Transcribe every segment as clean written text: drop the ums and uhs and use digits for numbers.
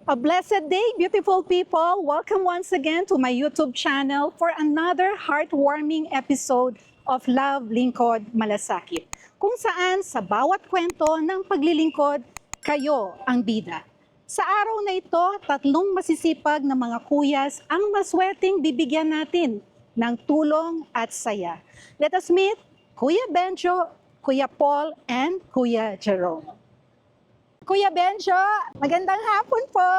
A blessed day, beautiful people. Welcome once again to my YouTube channel for another heartwarming episode of Love Lingkod Malasakit, kung saan sa bawat kwento ng paglilingkod, kayo ang bida. Sa araw na ito, tatlong masisipag na mga kuyas ang maswerteng bibigyan natin ng tulong at saya. Let us meet Kuya Benjo, Kuya Paul, and Kuya Jerome. Kuya Benjo, magandang hapon po.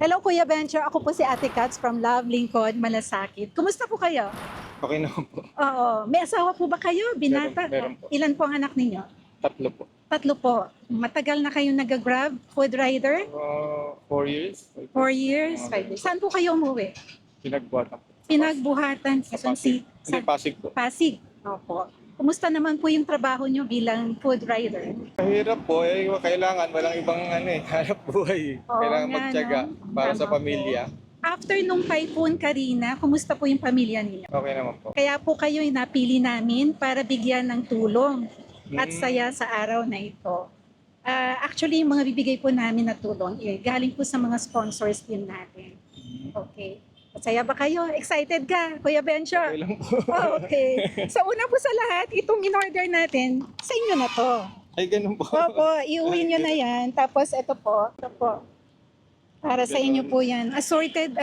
Hello Kuya Benjo, ako po si Ate Katz from Love Lingkod Malasakit. Kumusta po kayo? Okay naman po. Oo, may asawa po ba kayo? Binata? Meron po. Ilan po ang anak ninyo? 3 po. 3 po. Matagal na kayo nag-grab food rider? 4 years. 4 years, 5 years. Saan po kayo umuwi? Pinagbuhatan po. Pinagbuhatan, Sa Quezon Pasig. City. Hindi, Pasig po. Pasig. Opo. Kumusta naman po yung trabaho nyo bilang food rider? Mahirap po. Kailangan. Walang ibang hanap buhay. Oo Kailangan nga, magtiyaga no? para Tama sa po. pamilya. After nung Typhoon Karina, kumusta po yung pamilya ninyo? Okay naman po. Kaya po kayo napili namin para bigyan ng tulong at saya sa araw na ito. Actually, yung mga bibigay po namin na tulong, galing po sa mga sponsors din natin. Okay. Masaya ba kayo? Excited ka, Kuya Benjo? Okay lang po. Oh, okay. So una po sa lahat, itong in-order natin, sa inyo na to. Ay, ganun po. Opo, iuwi nyo na yan. Tapos ito po. Para sa inyo po yan. Assorted,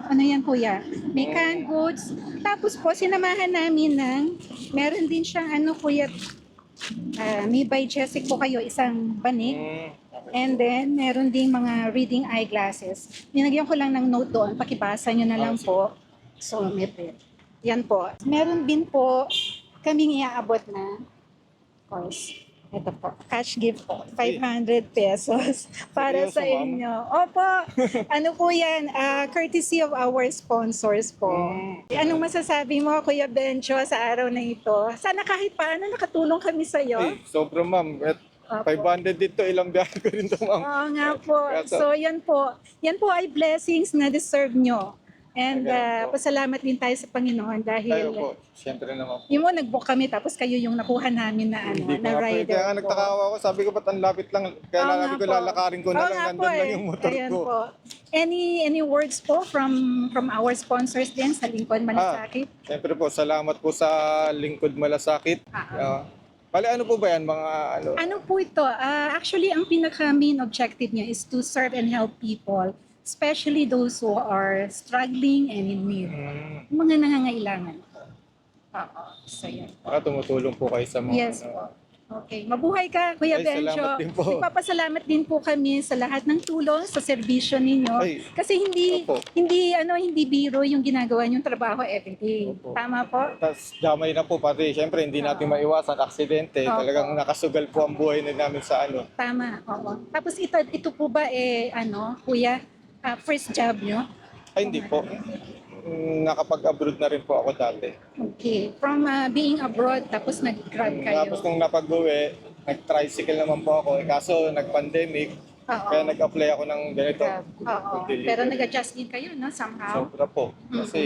ano yan kuya? May canned goods. Tapos po, sinamahan namin ng, meron din siyang ano kuya, may by Jessic po kayo, isang banig. And then, meron ding mga reading eyeglasses. Ninagyan ko lang ng note doon, pakibasa nyo na lang po. So, yan po. Meron din po kaming iaabot na, of course, ito po, cash gift po, 500 pesos para Seryoso, sa ma'am? inyo. Opo, ano po yan, courtesy of our sponsors po. Anong masasabi mo, Kuya Benjo, sa araw na ito? Sana kahit paano nakatulong kami sa iyo. Ay, sobra ma'am. At Opo. 500 dito, ilang biyahe ko rin to ma'am. Oo nga po. So yan po ay blessings na deserve nyo. And Ayan po. pasalamat din tayo sa Panginoon Tayo dahil po. Siyempre naman po. yung mo nag-book kami tapos kayo yung nakuha namin na ano, Hindi ko na nga po. rider. Kaya nga po. nagtaka ako. Sabi ko ba't ang lapit lang. Kaya Oo lang nga sabi ko po. lalakarin ko na Oo lang. nga Nandun po lang eh. yung motor Ayan ko. po. Any words po from our sponsors din sa Lingkod Malasakit? Siyempre po, salamat po sa Lingkod Malasakit. Bale, ano po ba yan? Mga ano? Ano po ito? Actually, ang pinaka-main objective niya is to serve and help people, especially those who are struggling and in need. Yung mga nangangailangan po. Oo. So, yan. Baka tumutulong po kayo sa mga Yes po. Okay. Mabuhay ka, Kuya Ay, Benjo. salamat din po. Nagpapasalamat din po kami sa lahat ng tulong sa serbisyo ninyo. Ay, Kasi hindi opo. hindi biro yung ginagawa niyong trabaho everyday. Opo. Tama po? Tapos damay na po pati. Siyempre, hindi natin maiwasan aksidente. Opo. Talagang nakasugal po ang buhay na namin sa ano. Tama. Oo. Tapos ito po ba Kuya, first job niyo? Ay, hindi po. Nakapag-abroad na rin po ako dati. Okay. From being abroad, tapos nag-grab kayo. Tapos nung napag-uwi, nag-tricycle naman po ako. Kaso nag-pandemic, Oo. kaya nag-apply ako ng ganito. Grab. Oo. Pag-deliver. Pero nag-adjust din kayo, no? Somehow. Sobra po. Kasi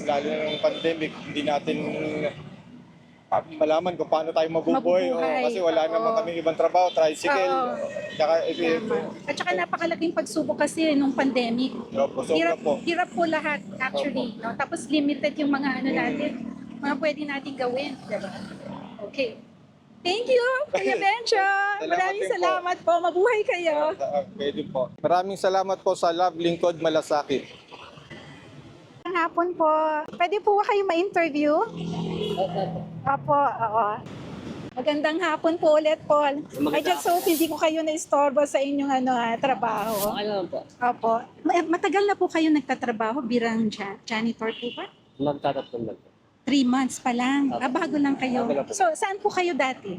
lalo na yung pandemic, hindi natin malaman kung paano tayo mabubuhay. Mabubuhay. Kasi wala Oo. naman kaming ibang trabaho, tricycle. Oo. Tsaka, Tama. At saka napakalaking pagsubok kasi nung pandemic. sobra po. Hirap po lahat actually. No? Tapos limited yung mga ano natin, mga pwede natin gawin. Diba? Okay. Thank you, Kuya Benjo. Maraming din po. salamat po. Mabuhay kayo. Pwede po. Maraming salamat po sa Love Lingkod Malasakit. Ang hapon po. Pwede po ba kayo ma-interview? Opo, oo. Magandang hapon po ulit, Paul. I just hope hindi ko kayo na-istorbo sa inyong trabaho. Okay naman po. Opo. Matagal na po kayo nagtatrabaho bilang janitor po ba? Magtatatlong lang po. 3 months pa lang. Opo. Bago lang kayo. Bago lang po. So, saan po kayo dati?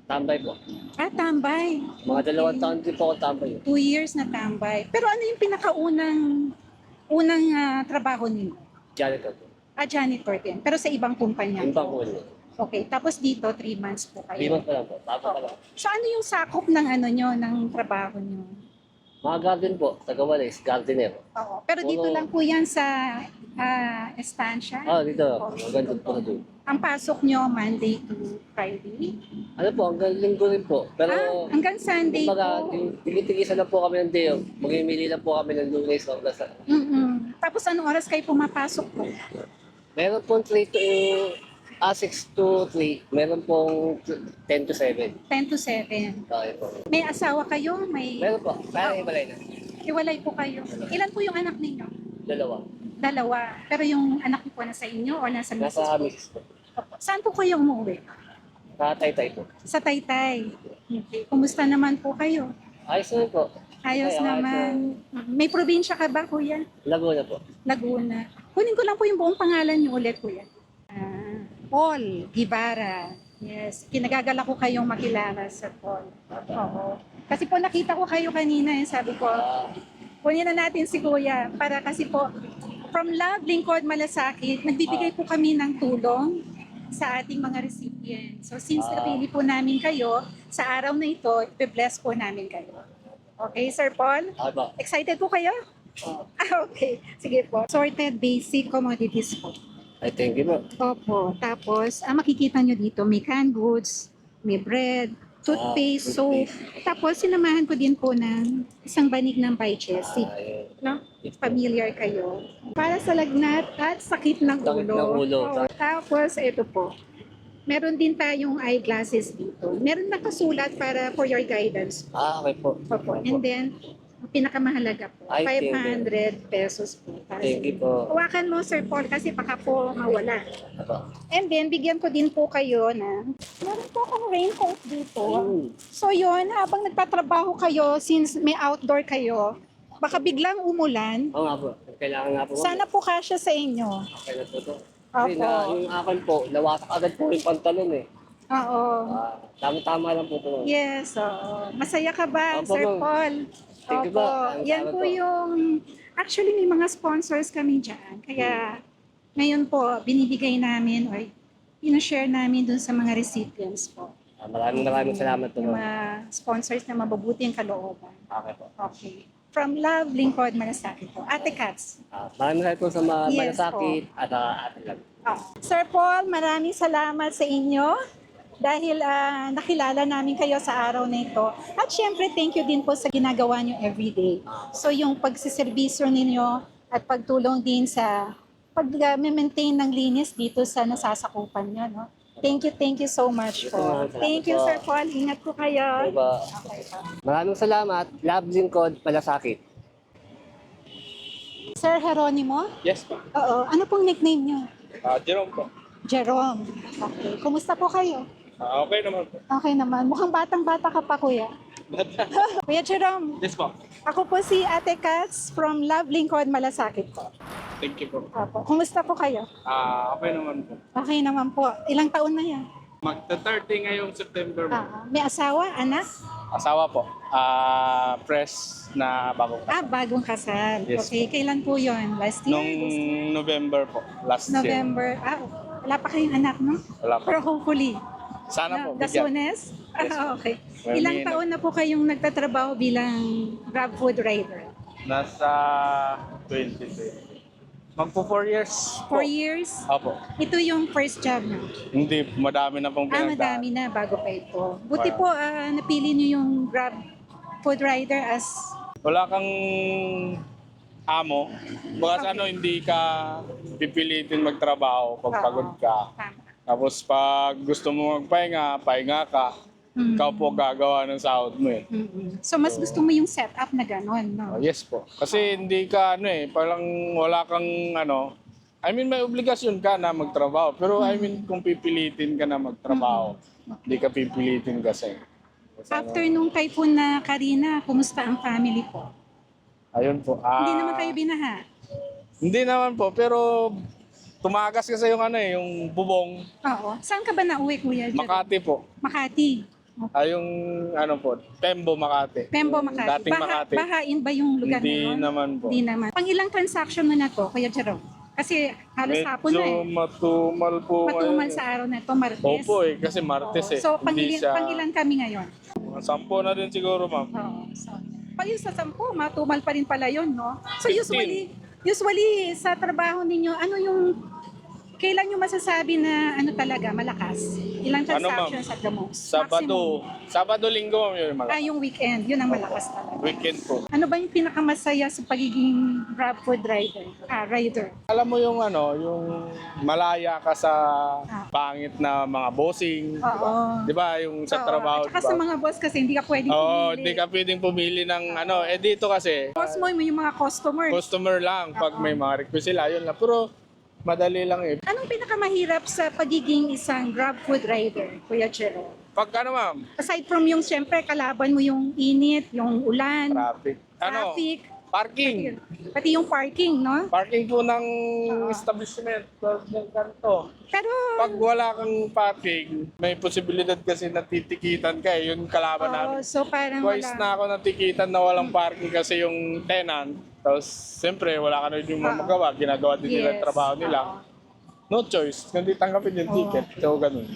Tambay po. Tambay. Mga 2 taon din po ako tambay. 2 years na tambay. Pero ano yung pinakaunang trabaho niyo? Janitor po. Janitor din. Pero sa ibang kumpanya. Yung bang ulo. Okay. Tapos dito, 3 months po 3 kayo. months pa lang po. Bago pa lang. So, ano yung sakop ng ng trabaho niyo? Mga garden po. Tagawalis. Gardener. Oo. Pero dito Puro- lang po yan sa estansya? Dito. Maganda po na doon. Ang pasok nyo Monday to Friday? Ano po, hanggang linggo rin po. Pero, Hanggang Sunday kumbaga, po. tigitigisan na po kami ng day off. Magmimili na po kami ng Lunes hanggang sa... Tapos anong oras kayo pumapasok po? Meron pong 6 to 3. Meron pong 10 to 7. 10 to 7. Okay po. May asawa kayo? May Meron po. Kaya himalay na. hiwalay po kayo? Ilan po yung anak ninyo? 2. Dalawa. Pero yung anak niyo po nasa inyo o nasa misis Nasa po? mix po. Opo. Saan po kayo umuwi? Sa Taytay po. Sa Taytay. Okay. Kumusta naman po kayo? Ayos naman po. Ayos Okay, naman. May probinsya ka ba, kuya? Laguna po. Laguna. Kunin ko lang po yung buong pangalan niyo ulit, kuya. Paul Guevara. Yes. Kinagagala ko kayong makilala sa Paul. Oo. Kasi po nakita ko kayo kanina, sabi ko, kunin na natin si kuya para kasi po, from Love Lingkod Malasakit, nagbibigay po kami ng tulong sa ating mga recipients. So since napili po namin kayo, sa araw na ito, i-bless po namin kayo. Okay, Sir Paul? Okay po. Excited po kayo? Okay. Sige po. Sorted basic commodities po. Ay, thank you po. Opo. Tapos, makikita nyo dito, may canned goods, may bread, toothpaste, soap. Tapos, sinamahan ko din po ng isang banig ng Chelsea. Ayun. No? Familiar kayo. Para sa lagnat at sakit ng Sakit ulo. ng ulo. Oo. Tapos, ito po. Meron din tayong eyeglasses dito. Meron nakasulat para for your guidance. Okay po. Opo. And then, ang pinakamahalaga po, Ay, thank you. 500 pesos po. Para Thank sa you po. Hawakan mo, Sir Paul, kasi baka po mawala. Apo. And then, bigyan ko din po kayo na meron po akong raincoat dito. So yun, habang nagtatrabaho kayo, since may outdoor kayo, baka biglang umulan, Oo nga po. Kailangan nga po. sana po kasya sa inyo. Okay na po to. Kasi Opo. yung akin po, nawasak agad po yung pantalon eh. Oo. Tama-tama lang po ito. Yes, oo. Masaya ka ba, Opo, Sir ma'am. Paul? Thank you Opo. ba? Yan Salamat po po. yung... Actually, may mga sponsors kami dyan. Kaya, ngayon po, binibigay namin or pinashare namin dun sa mga recipients po. Maraming salamat po. Yung mga sponsors na mabubuti ang kalooban. Okay po. Okay. From Love Lingkod Malasakit po. Ate Katz. Maraming salamat po sa mga Yes, malasakit at ating lang. Sir Paul, maraming salamat sa inyo dahil nakilala namin kayo sa araw na ito. At syempre, thank you din po sa ginagawa nyo everyday. So yung pagsiservisyo ninyo at pagtulong din sa pag-maintain ng linis dito sa nasasakupan nyo. No? Thank you so much po. Salamat Thank you, po. Sir Paul. Ingat po kayo. Diba? Okay po. Maraming salamat. Love Lingkod, malasakit. Sir Jeronimo? Yes po. Oo. Ano pong nickname nyo? Jerome po. Jerome. Okay. Kumusta po kayo? Okay naman po. Okay naman. Mukhang batang-bata ka pa, kuya. Kuya Jerome, Yes po. ako po si Ate Katz from Love Lingkod, Malasakit po. Thank you po. Opo. Kumusta po kayo? Okay naman po. Okay naman po. Ilang taon na yan? Magta-30 ngayong September po. May asawa, anak? Asawa po. Press na bago pa. Bagong kasal. Yes Okay. Kailan po yon? Last year? Nung This year? November po. Last year. November. Wala pa kayong anak, no? Wala po. Pero hopefully. Sana po. The bigyan. soonest? Yes po. Okay. Well, Ilang may- taon na po kayong nagtatrabaho bilang Grab food rider? Nasa 2020. Magpo 4 years. 4 years? Opo. Ito yung first job na. Hindi, madami na pong pinagdaan. Madami na bago pa ito. Buti po, napili niyo yung Grab food rider as... Wala kang amo. Baka Okay. ano, hindi ka pipilitin magtrabaho pag Oo. pagod ka. Tama. Tapos pag gusto mo magpahinga, pahinga ka. Ikaw po gagawa ng sahod mo eh. So, mas gusto mo yung setup na gano'n, no? Yes po. Kasi hindi ka parang wala kang may obligasyon ka na magtrabaho. Pero kung pipilitin ka na magtrabaho, hindi ka pipilitin kasi. After nung typhoon na Karina, kumusta ang family po? Ayun po. Hindi naman kayo binaha? Hindi naman po, pero tumakas kasi yung bubong. Oo. Saan ka ba nauwi, Kuya? Makati po. Makati. Yung Pembo, Makati. Pembo, Makati. Dating Makati. Bahain ba yung lugar Hindi ngayon? naman po. Hindi naman. Pang ilang transaction mo na to, Kuya Jerome? Kasi halos hapon na eh. matumal po. Matumal ngayon. sa araw na to, Martes. Opo kasi Martes eh. So, Hindi siya. pangilan kami ngayon? Mga 10 na din siguro, ma'am. Oo. So, pag yung sa 10, matumal pa rin pala yun, no? So 15. usually sa trabaho ninyo, ano yung Kailan nyo masasabi na ano talaga, malakas? Ilang Ano, ma'am? transactions at the most? Maximum. Sabado, linggo ma'am yun malakas. Yung weekend, yun ang malakas talaga. Weekend po. Ano ba yung pinakamasaya sa pagiging Grab food rider? Alam mo yung ano, yung malaya ka sa pangit na mga bossing. Oo. Di ba? Yung sa Oo. trabaho. At saka sa mga boss kasi hindi ka pwedeng Oo, pumili. hindi ka pwedeng pumili ng ano. Eh dito kasi, Boss mo yung mga customers. customer lang. Pag may mga request sila, yun lang. Pero madali lang eh. Anong pinakamahirap sa pagiging isang Grab food rider, Kuya Jerome? Pag ano ma'am, Aside from yung siyempre kalaban mo yung init, yung ulan, traffic. Ano, traffic, parking. pati yung parking, no? Parking po ng establishment. Ng kanto. Pero Pag wala kang parking, may posibilidad kasi natitikitan ka eh. Yun kalaban namin. so parang Twice wala. na ako natikitan na walang parking kasi yung tenant. Tapos, siyempre, wala ka na yung magawa. Ginagawa din nila yung trabaho nila. No choice. Kundi tanggapin yung ticket. So, ganun.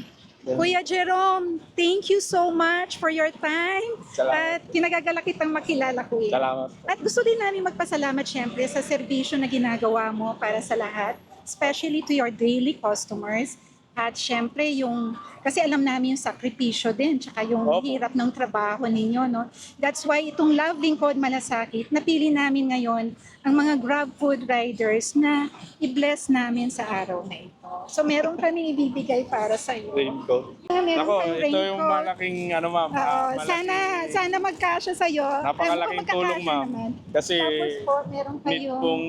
Kuya Jerome, thank you so much for your time. Salamat. At kinagagala kitang makilala, Kuya. Salamat. At gusto din namin magpasalamat syempre sa serbisyo na ginagawa mo para sa lahat, especially to your daily customers. At syempre yung, kasi alam namin yung sakripisyo din, tsaka yung Opo. hirap ng trabaho ninyo, no? That's why itong Love Lingkod Malasakit, napili namin ngayon ang mga Grab food riders na i-bless namin sa araw na ito. So meron kami ibibigay para sa iyo. Raincoat. Meron Ako, kayong ito yung raincoat. malaking, ano ma'am. Oo, malaking- sana magkasya sa iyo. Napakalaking tulong ma'am. Kasi, Tapos po, meron need kayo. pong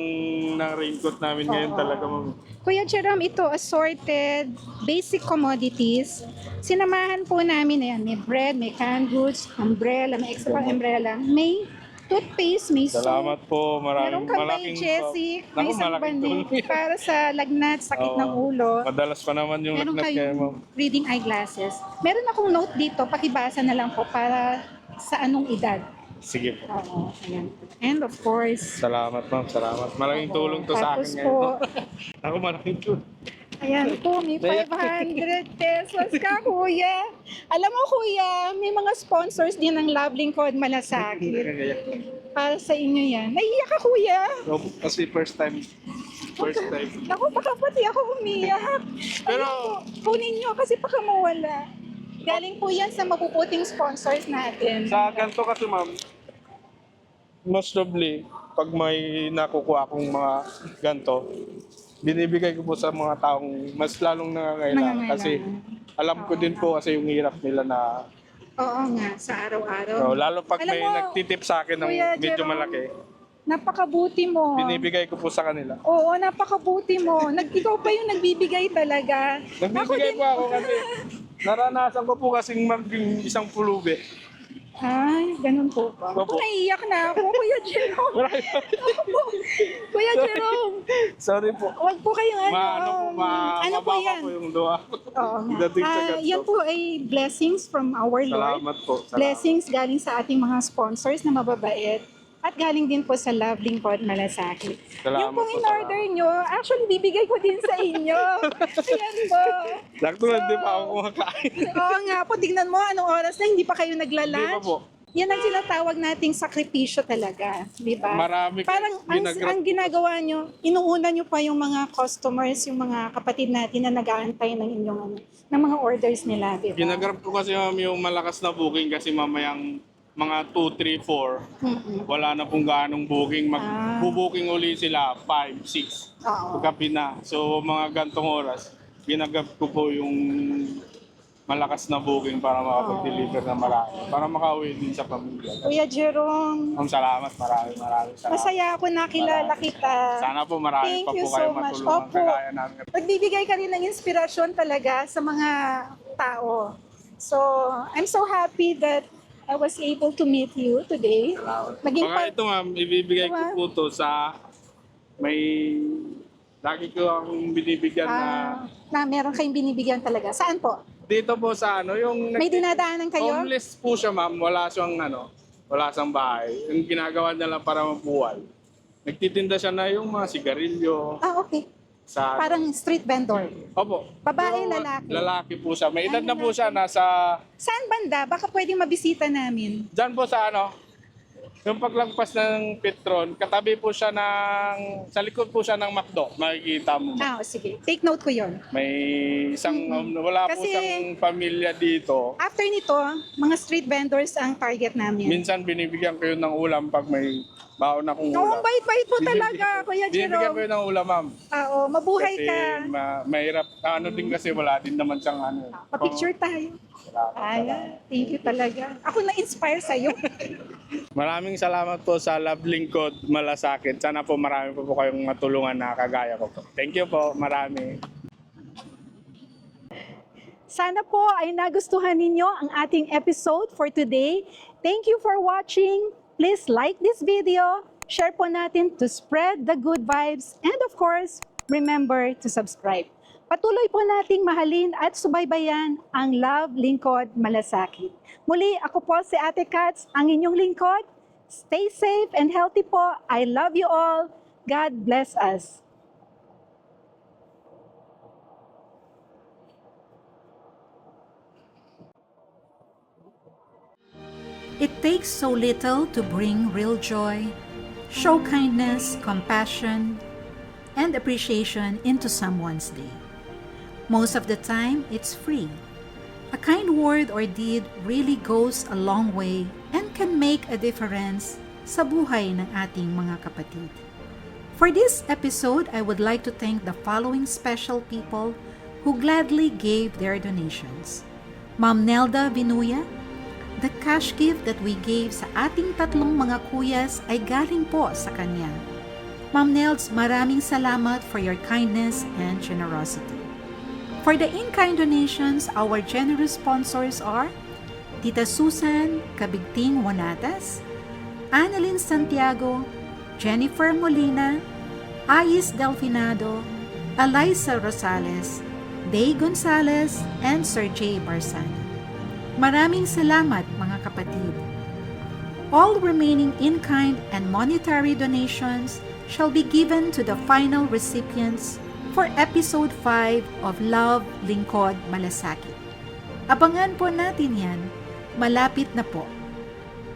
ng raincoat namin ngayon Oo. talaga ma'am. Kuya Jerome, ito assorted basic commodities. Sinamahan po namin na yan. May bread, may canned goods, umbrella, may extra pang umbrella. May toothpaste, may soap. Salamat po. Meron Maraming kang malaking by Jessie, Naku, may isang malaking banig tulong. para sa lagnat, sakit Oo. ng ulo. Madalas pa naman yung Meron lagnat kaya ma'am. kayong reading eyeglasses. Meron akong note dito, pakibasa na lang po para sa anong edad. Sige po. Oo, ayan. And of course, Salamat ma'am, salamat. Malaking Oo. tulong to sa Tapos akin po, ngayon. Ako malaking tulong. ayan po, may 500 pesos ka, kuya. Alam mo, kuya, may mga sponsors din ng Love Lingkod Malasakit. Para sa inyo yan. Naiiyak ka, kuya. No, kasi first time. First time. Naku, baka pati ako umiyak. Pero- Ayun po, kunin nyo kasi baka mawala. Galing po yan sa mapuputing sponsors natin. Sa ganito kasi ma'am, most probably, pag may nakukuha akong mga ganito, binibigay ko po sa mga taong mas lalong nangangailangan. Kasi alam ko din po kasi yung hirap nila na, Oo nga, sa araw-araw. so, lalo pag Alam may mo, nagtitip sa akin ng Kuya medyo Jerome, malaki, Napakabuti mo. binibigay ko po sa kanila. Oo, napakabuti mo. Ikaw pa yung nagbibigay talaga. Nagbibigay po ako kasi naranasan ko po kasing maging isang pulubi. Ay, ganun po ba? Opo. Naiiyak na ako, Kuya Jerome. Kuya Jerome, Sorry po. wag po kayong ano. Ano po, ano po mababa yan? po yung luha. Oo nga. Dating sa ganito. Yan po ay blessings from our Lord. Salamat po. Salamat. Blessings galing sa ating mga sponsors na mababait. At galing din po sa Love Lingkod Malasakit. Salamat Yung pong po, in-order nyo, actually bibigay ko din sa inyo. Ayan po. Sakto na hindi pa ako kumakain. Oo nga po, tignan mo anong oras na hindi pa kayo Hindi pa nagla-lunch. po. Yan ang tinatawag nating sakripisyo talaga, di ba? Marami Parang ang ginagawa nyo, inuuna nyo pa yung mga customers, yung mga kapatid natin na nag-aantay ng inyong ng mga orders nila, di ba? Ginagrab ko kasi ma'am yung malakas na booking kasi mamayang mga 2, 3, 4. Mm-mm. Wala na pong ganong booking. Ah. Mag-booking uli sila 5, 6. Oo. Pagkapi na. So mga gantong oras, ginagrab ko po yung malakas na booking para makapag-deliver na marami. Para makauwi din sa pamilya. Kuya Jerome, Salamat. Maraming salamat. masaya ako nakilala kita. Sana po marami Thank pa you po kayo so much. matulungan Opo. kagaya namin. Nagbibigay ka rin ng inspirasyon talaga sa mga tao. So, I'm so happy that I was able to meet you today. Maging Baka ito ma'am, ibibigay ko po to sa may lagi ko akong binibigyan na meron kayong binibigyan talaga. Saan po? dito po sa ano yung May dinadaanan kayo? homeless po siya ma'am, wala siyang wala siyang bahay. Yung ginagawa niya lang para mabuhay. Nagtitinda siya na yung mga sigarilyo Okay. sa Parang street vendor. Opo. Babae, Pero lalaki? Lalaki po siya. May edad Ay, na po siya, nasa Saan banda? Baka pwedeng mabisita namin. dyan po sa Yung paglagpas ng Petron, katabi po siya sa likod po siya ng McDo. Makikita mo. Sige. Take note ko yon. May isang, wala po Kasi- siyang pamilya dito. After nito, mga street vendors ang target namin. Minsan binibigyan ko yun ng ulam pag may baon akong Oo, ulam. bait-bait po talaga, Kuya Binibigyan ko Jerome. yun ng ulam, ma'am. Oo, mabuhay Kasi ka. mahirap. Ano din kasi wala din naman siyang ano. Pa-picture tayo. Thank you talaga. Ako na-inspire sa'yo. Maraming salamat po sa Love Lingkod Malasakit. Sana po marami po kayong matulungan na kagaya ko po. Thank you po, marami. Sana po ay nagustuhan ninyo ang ating episode for today. Thank you for watching. Please like this video, share po natin to spread the good vibes, and of course, remember to subscribe. Patuloy po nating mahalin at subaybayan ang Love Lingkod Malasakit. Muli, ako po si Ate Katz, ang inyong lingkod. Stay safe and healthy po. I love you all. God bless us. It takes so little to bring real joy, show kindness, compassion, and appreciation into someone's day. Most of the time, it's free. A kind word or deed really goes a long way and can make a difference sa buhay ng ating mga kapatid. For this episode, I would like to thank the following special people who gladly gave their donations. Ma'am Nelda Vinuya, the cash gift that we gave sa ating tatlong mga kuyas ay galing po sa kanya. Ma'am Nels, maraming salamat for your kindness and generosity. For the in-kind donations, our generous sponsors are Tita Susan Kabigting Wanatas, Annalyn Santiago, Jennifer Molina, Ais Delfinado, Eliza Rosales, Day Gonzalez, and Sir J. Barsana. Maraming salamat mga kapatid. All remaining in-kind and monetary donations shall be given to the final recipients for Episode 5 of Love Lingkod Malasakit. Abangan po natin yan. Malapit na po.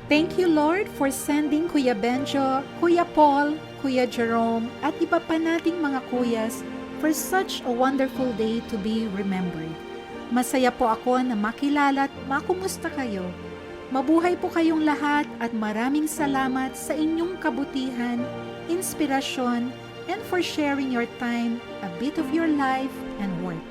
Thank you Lord for sending Kuya Benjo, Kuya Paul, Kuya Jerome at iba pa nating mga kuyas for such a wonderful day to be remembered. Masaya po ako na makilala at makumusta kayo. Mabuhay po kayong lahat at maraming salamat sa inyong kabutihan, inspirasyon, and for sharing your time, a bit of your life and work.